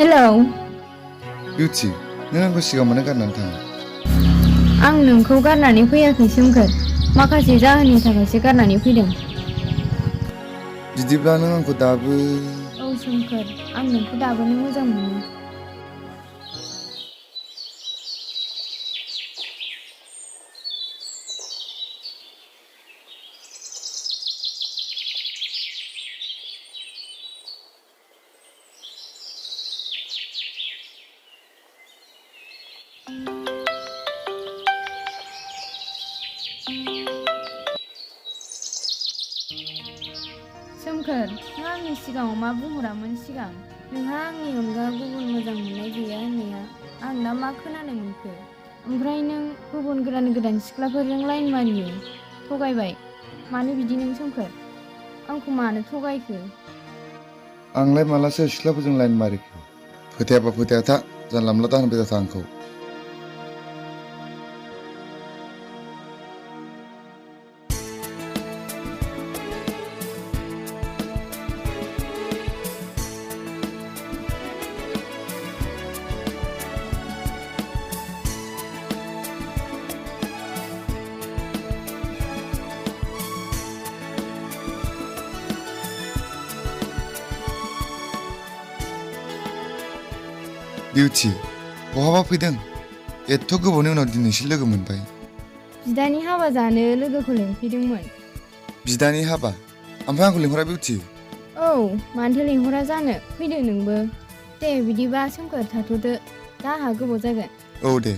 Hello beauty नों आंखौ सिगां मानो गारनानै थाङा? आं नोंखौ गारनानै फैयाखै सोमखोर माखासे जाहोननि थाखायसो गारनानै फैदों। बिदिब्ला नों आंखौ दाबो औ सोमखोर आं नोंखौ दाबोनो मोजां मोनो। सोमखोर नों आंनि सिगाङाव मा बुंहरामोन सिगां नोंहा आंनि अनगा गुबुन मोजां मोननाय गैया होननाया आं दा मा खोनानो मोनखो? ओमफ्राय नों गुबुन गोदान सिख्लाफोरजों लाइन मारियो थगायबाय मानो बिदि नों सोमखोर आंखौ मानो थगायखो? आंलाय मालासो सिख्लाफोरजों लाइन मारिखो? फोथायाबा फोथाया था जानला मोनला दाहोनबाय दाथा आंखौ। बिउटि बहाबा फैदों? एथ' गोबावनि उनाव दिनैसो लोगो मोनबाय। बिदानि हाबा जानो लोगोखौ लिंफैदोंमोन। बिदानि हाबा? ओमफ्राय आंखौ लिंहरा बिउटि? औ मानोथो लिंहरा जानो फैदो नोंबो। दे बिदिबा सोमखोर थाथ'दो दा आंहा गोबाव जागोन। औ दे।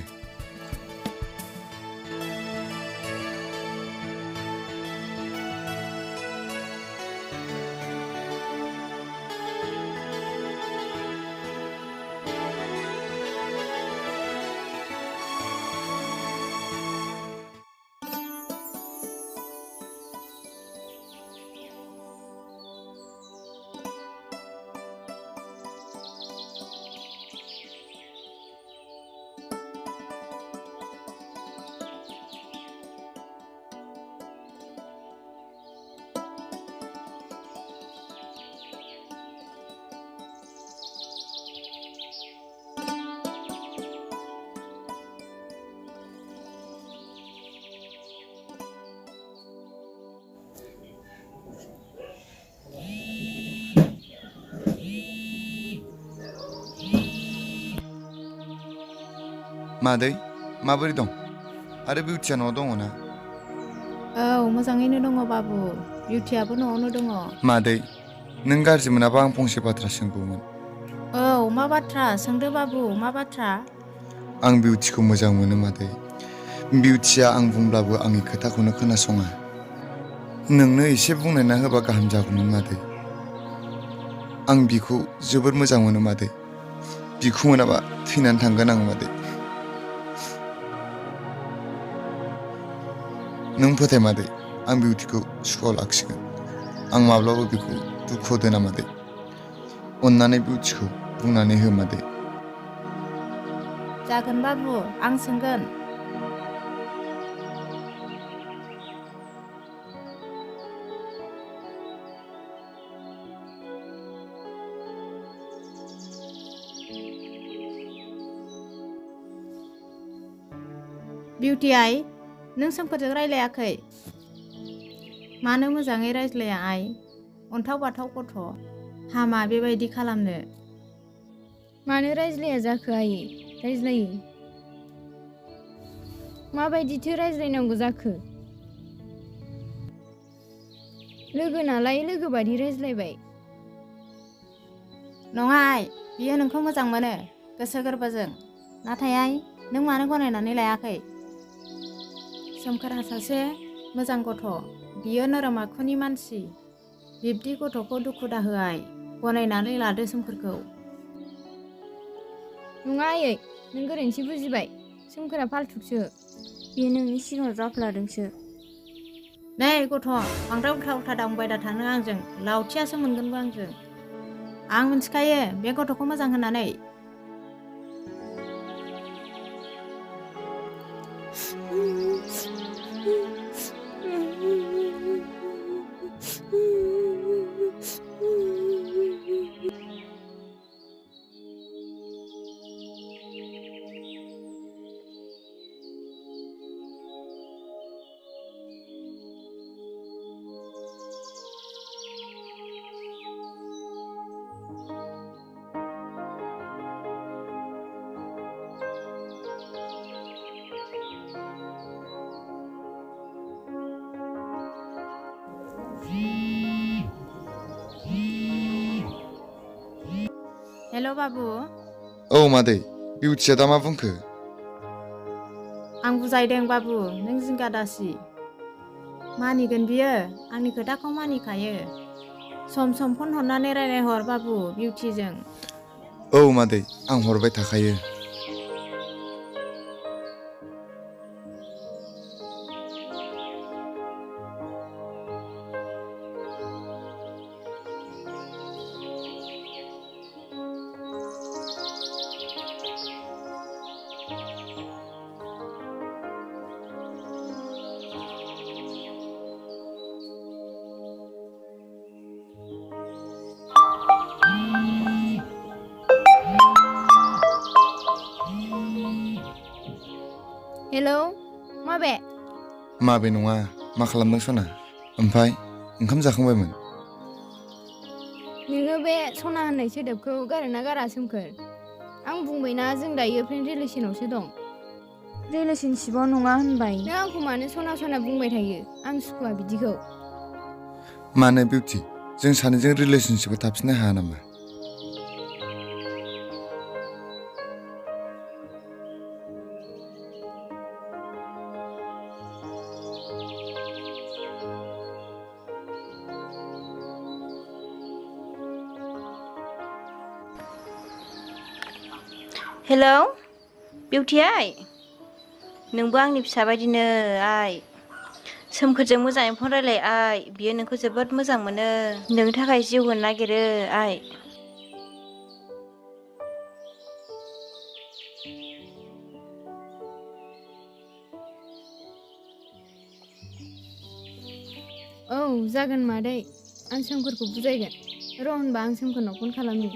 मादै माबोरै दं? आरो बिउटिया न'आव दङ ना? औ मोजाङैनो दङ बाबु बिउटियाबो न'आवनो दङ। मादै नों गाज्रि मोनाबा आं फंसे बाथ्रा सोंगौमोन। औ मा बाथ्रा सोंदो बाबु मा बाथ्रा? आं बिउटिखौ मोजां मोनो मादै। बिउटिया आं बुंब्लाबो आंनि खोथाखौनो खोनासङा। नोंनो एसे बुंनायना होबा गाहाम जागौमोन मादै। आं बिखौ जोबोर मोजां मोनो मादै। बिखौ मोनाबा थैनानै थांगोन आं मादै। नों फोथाय मादै आं बिउटिखौ सुखुआव लाखिगोन। आं माब्लाबा बिखौ दुखुआव दोना मादै। अन्नानै बिउटिखौ बुंनानै हो मादै। जागोन बाबु आं सोंगोन। बिउटि आइ नों सोमखोरजों रायलायाखै? मानो मोजाङै रायज्लाया आइ? अन्थाव बाथाव गथ' हामा बेबायदि खालामनो। मानो रायज्लाया जाखो आयै रायज्लायो। माबायदिथो रायज्लायनांगौ जाखो? लोगो नालाय लोगो बादि रायज्लायबाय। नङा आइ बियो नोंखौ मोजां मोनो गोसो गोरबोजों। नाथाय आइ नों मानो गनायनानै लायाखै? सोमखोरहा सासे मोजां गथ' बियो नोरोम आखुनि मानसि। बिब्दि गथ'खौ दुखु दाहो आइ गनायनानै लादो सोमखोरखौ। नङा आयै नों गोरोन्थि बुजिबाय। सोमखोरा फाल्थुसो बेयो नोंनि सिगाङाव जाफ्लादोंसो। नै गथ' बांद्राय उल्था उल्था दांबाय दा थानो आंजों लावथियासो मोनगोनबो आंजों। आं मिथिखायो बे गथ'खौ मोजां होननानै। हेल' बाबु, औ मादै, बिउटिया दा मा बुंखो? आं बुजायदों बाबु, नों जिंगा दासि। मानिगोन बियो, आंनि खोथाखौ मानिखायो। सम सम फन हरनानै रायज्लायहर बाबु बिउटिजों। औ मादै, आं हरबाय थाखायो। हेलौ माबे? माबे नङा, मा खालामदों सना? ओमफ्राय ओंखाम जाखांबायमोन? नोङो बे सना होननाय सोदोबखौ गारोना गारा सोमखोर? आं बुंबायना जों दायो फ्रेन्ड रिलेसनावसो दं। रिलेसनशिपाव नङा होनबाय। नों आंखौ मानो सना सना बुंबाय थायो? आं सुखुवा बिदिखौ। मानो बिउटि, जों सानैजों रिलेसनशिपआव थाफिननो हाया नामा? हेलौ बिउटि आइ, नोंबो आंनि फिसा बायदिनो आइ। सोमखोरजों मोजाङै फन रायलाय आइ, बियो नोंखौ जोबोद मोजां मोनो, नोंनि थाखाय जिउ होनो नागिरो आइ। औ जागोन मादै, आं सोमखोरखौ बुजायगोन। र' होनबा आं सोमखोरनाव फन खालामनि।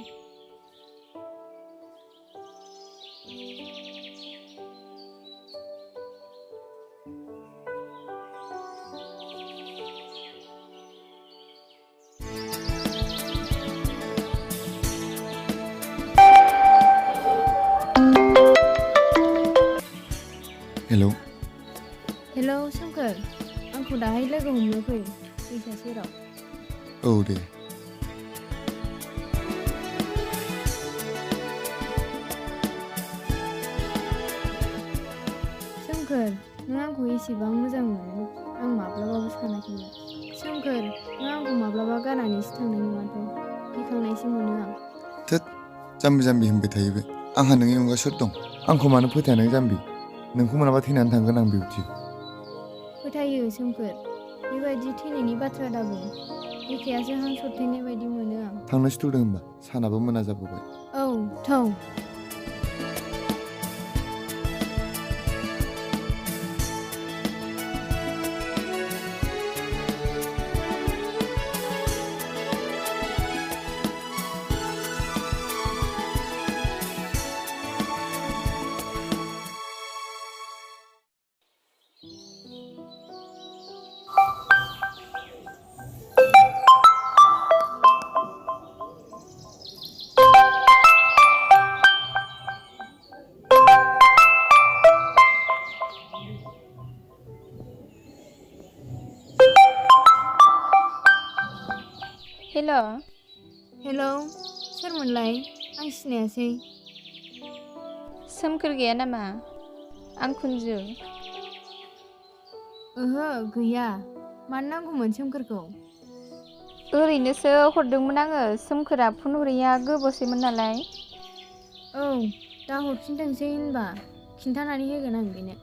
हेलौ हेलौ सोमखोर, आंखौ दाहाय लोगो हमनो फै दैसा सेराव। औ दे। सोमखोर, नों आंखौ एसेबां मोजां मोनो आं माब्लाबाबो सानाखैमोन। सोमखोर, नों आंखौ माब्लाबा गारनानैसो थांनाय नङाथ', गिखांनायसो मोनो आं। थोद, जाम्बि जाम्बि होनबाय थायो बे। आंहा नोंनि अनगा सोर दं? आंखौ मानो फोथाया नों जाम्बि? नोंखौ मोनाबा थैनानै थांगोन आं बिउटि। फोथायो सोमखोर, बेबायदि थैनायनि बाथ्रा दाबुं। बिखायासो हां सरथेनाय बायदि मोनो आं। थांनो सुथुरदों होनबा, सानाबो मोना जाबोबाय। औ थौ। हेल'। हेलौ, सोरमोनलाय? आं सिनायासै। सोमखोर गैया नामा? आं कुन्जु। ओहो गैया, मानो नांगौमोन सोमखोरखौ? ओरैनोसो हरदोंमोन आङो, सोमखोरा फन हरैया गोबावसैमोन नालाय। औ, दा हरफिनथोंसै होनबा, खिन्थानानै होगोन आं बेनो।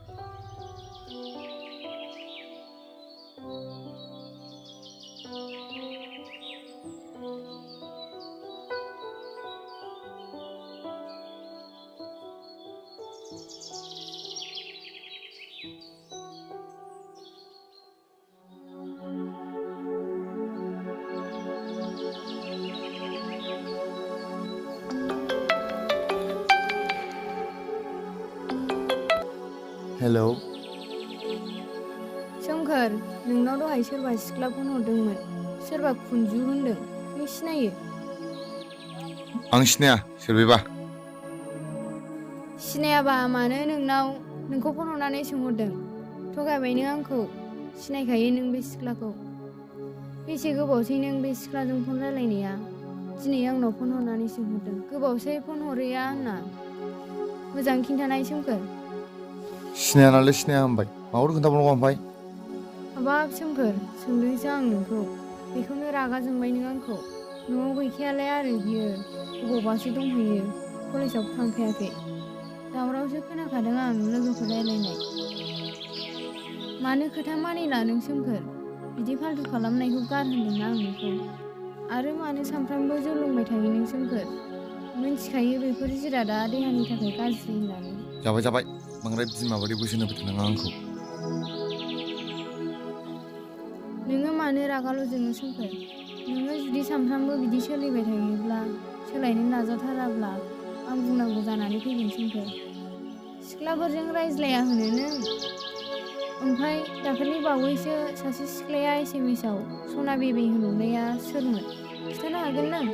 हेलौ। सोमखोर, नोंनाव दहाय सोरबा सिख्ला फन हरदोंमोन, सोरबा कुन्जु होनदों, नों सिनायो? आं सिनाया, सोर बेबा? सिनायाबा मानो नोंखौ फन हरनानै सोंहरदों? थगायबाय नों आंखौ, सिनायखायो नों बे सिख्लाखौ। बेसे गोबावसै नों बे सिख्लाजों फन रायलायनाया? दिनै आंनाव फन हरनानै सोंहरदों। गोबावसै फन हरैया आंना। मोजां खिन्थानाय सोमखोर। सिनाया नालाय सिनाया होनबाय माबोरै खोन्थाबावनांगौ ओमफ्राय? हाबाब सोमखोर, सोंदोंसो आं नोंखौ। बेखौनो रागा जोंबाय नों आंखौ। न'आव गैखायालाय आरो बियो बबावबासो दंहैयो, कलेजावबो थांखायाखै। दावरावसो खोनाखादों आं लोगोफोर रायलायनाय। मानो खोथा मानिला नों सोमखोर? बिदि फाल्थु खालामनायखौ गार होनदोंना आं नोंखौ। आरो मानो सानफ्रामबो जौ लोंबाय थायो नों सोमखोर? मिन्थिखायो बेफोर जिरादा देहानि थाखाय गाज्रि होननानै। जाबाय बांद्राय बिमा बायदि बोसोन होबाय थानाङा आंखौ। नोङो मानो रागाल' जोङो सोमखोर? नोङो जुदि सानफ्रामबो बिदि सोलिबाय थायोब्ला, सोलायनो नाजाथाराब्ला आं बुंनांगौ जानानै फैगोन सोमखोर। सिख्लाफोरजों रायज्लाया होनो नों? ओमफ्राय दाखालि बावैसो सासे सिख्लाया SMS-आव सना बेबे होनहरनाया सोरमोन? खिन्थानो हागोन नों?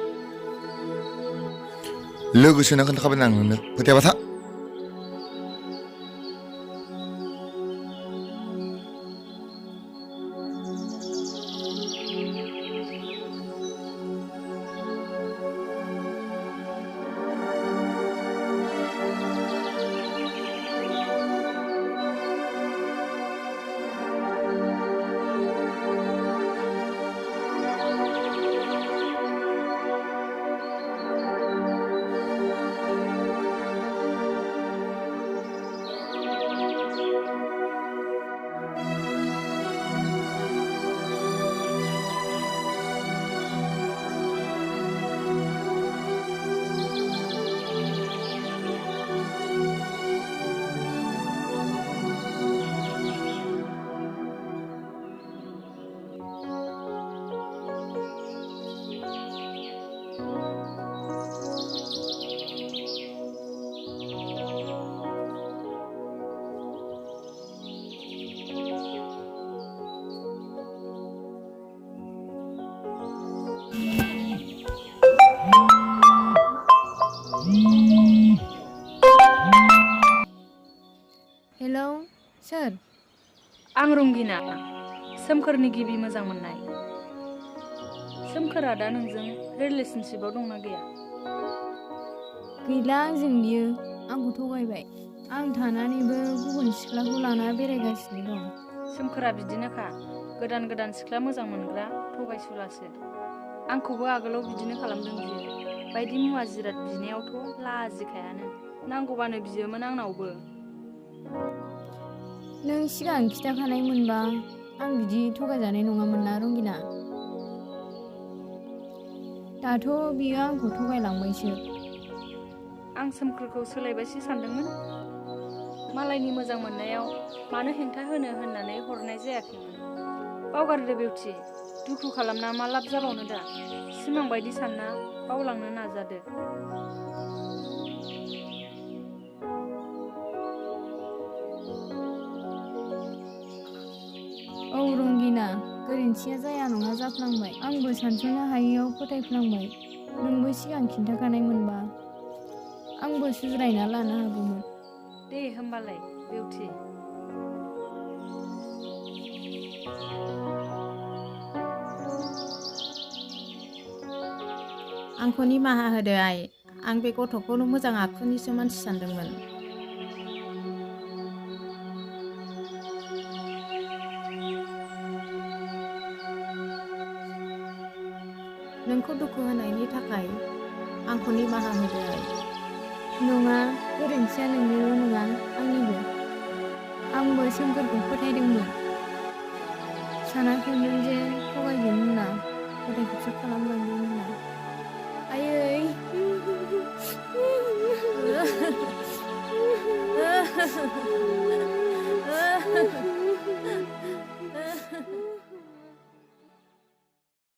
लोगोसोना खोन्थाखाबाय आं नोंनो, फोथायाबा था। हेलौ, सोर? आं रंगिना, सोमखोरनि गिबि मोजां मोननाय। सोमखोरा दा नोंजों रिलेसनशिपआव दंना गैया? गैला आंजों बियो, आंखौ थगायबाय। आं थानानैबो गुबुन सिख्लाखौ लाना बेरायगासिनो दं। सोमखोरा बिदिनोखा, गोदान सिख्ला मोजां मोनग्रा थगायसुलासो। आंखौबो आगोलाव बिदिनो खालामदों बियो। बायदि मुवा जिराद बिनायावथ' लाजिखायानो, नांगौबानो बियोमोन आंनावबो। नों सिगां खिथाखानाय मोनबा आं बिदि थगायजानाय नङामोन ना रंगिना। दाथ' बियो आंखौ थगायलांबायसो। आं सोमखोरखौ सोलायबायसो सानदोंमोन। मालायनि मोजां मोननायाव मानो हेंथा होनो होननानै हरनाय जायाखैमोन। बावगारदो बिउटि, दुखु खालामना मा लाब जाबावनो दा। सिमां बायदि सानना बावलांनो नाजादो। औ रंगिना, गोरोन्थिया जाया नङा जाफ्लांबाय। आंबो सानस'नो हायैयाव फोथायफ्लांबाय। नोंबो सिगां खिन्थाखानाय मोनबा आंबो सुज्रायना लानो हागौमोन। दे होमबालाय बिउटि। आंखौ निमाहा होदो आइ। आं बे गथ'खौ मोजां आखुनिसो मानसि सानदोंमोन। नोंखौ दुखु होनायनि थाखाय आंखौ निमाहा होदो आइ। नङा, गोरोन्थिया नोंनिल' नङा, आंनिबो। आंबो सोमखोरखौ फोथायदोंमोन। सानाखैमोन जे थगायगोन होनना, फोथायखेबस खालामलांगोन होनना। आयै